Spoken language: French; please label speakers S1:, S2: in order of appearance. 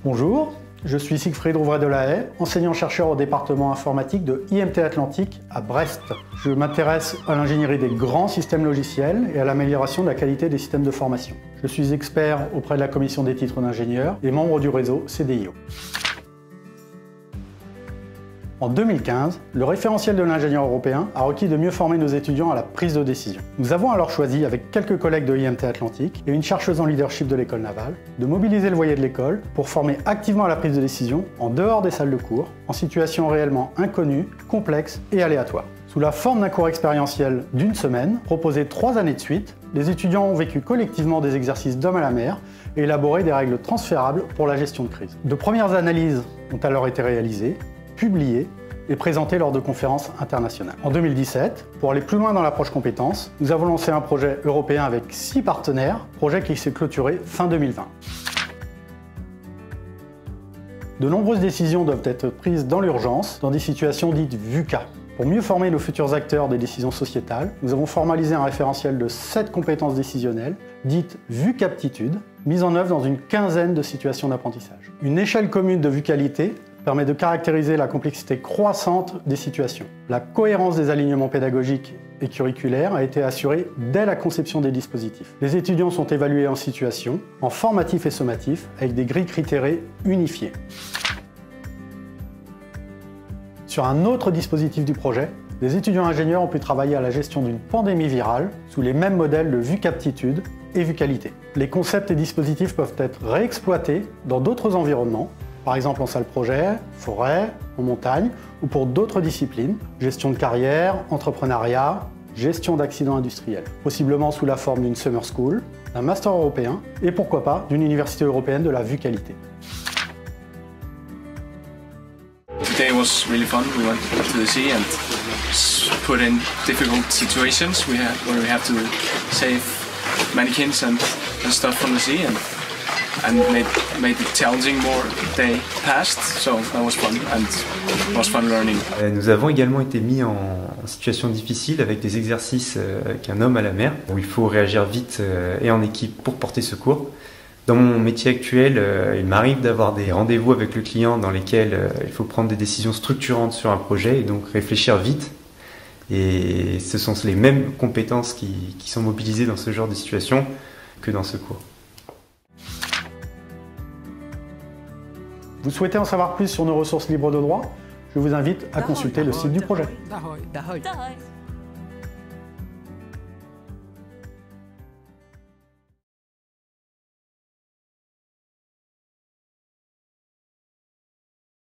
S1: Bonjour, je suis Siegfried Rouvray-Delahaye, enseignant-chercheur au département informatique de IMT Atlantique à Brest. Je m'intéresse à l'ingénierie des grands systèmes logiciels et à l'amélioration de la qualité des systèmes de formation. Je suis expert auprès de la commission des titres d'ingénieur et membre du réseau CDIO. En 2015, le référentiel de l'ingénieur européen a requis de mieux former nos étudiants à la prise de décision. Nous avons alors choisi, avec quelques collègues de IMT Atlantique et une chercheuse en leadership de l'école navale, de mobiliser le voyer de l'école pour former activement à la prise de décision en dehors des salles de cours, en situation réellement inconnue, complexe et aléatoire. Sous la forme d'un cours expérientiel d'une semaine, proposé 3 années de suite, les étudiants ont vécu collectivement des exercices d'homme à la mer et élaboré des règles transférables pour la gestion de crise. De premières analyses ont alors été réalisées, publiées et présentées lors de conférences internationales. En 2017, pour aller plus loin dans l'approche compétences, nous avons lancé un projet européen avec 6 partenaires, projet qui s'est clôturé fin 2020. De nombreuses décisions doivent être prises dans l'urgence, dans des situations dites VUCA. Pour mieux former nos futurs acteurs des décisions sociétales, nous avons formalisé un référentiel de 7 compétences décisionnelles, dites VUCAptitudes, mises en œuvre dans une quinzaine de situations d'apprentissage. Une échelle commune de VUCalité permet de caractériser la complexité croissante des situations. La cohérence des alignements pédagogiques et curriculaires a été assurée dès la conception des dispositifs. Les étudiants sont évalués en situation, en formatif et sommatif, avec des grilles critérées unifiées. Sur un autre dispositif du projet, les étudiants ingénieurs ont pu travailler à la gestion d'une pandémie virale sous les mêmes modèles de VUCAptitude et VUCalité. Les concepts et dispositifs peuvent être réexploités dans d'autres environnements, par exemple en salle projet, forêt, en montagne, ou pour d'autres disciplines, gestion de carrière, entrepreneuriat, gestion d'accidents industriels, possiblement sous la forme d'une summer school, d'un master européen, et pourquoi pas d'une université européenne de la VUCalité.
S2: Today was really fun. We went to the sea and put in difficult situations where we have to save mannequins and stuff from the sea and made it challenging more day passed. So that was fun and it was fun learning.
S3: Nous avons également été mis en situation difficile avec des exercices avec un homme à la mer où il faut réagir vite et en équipe pour porter secours. Dans mon métier actuel, il m'arrive d'avoir des rendez-vous avec le client dans lesquels il faut prendre des décisions structurantes sur un projet et donc réfléchir vite. Et ce sont les mêmes compétences qui sont mobilisées dans ce genre de situation que dans ce cours.
S1: Vous souhaitez en savoir plus sur nos ressources libres de droit? Je vous invite à consulter le site du projet.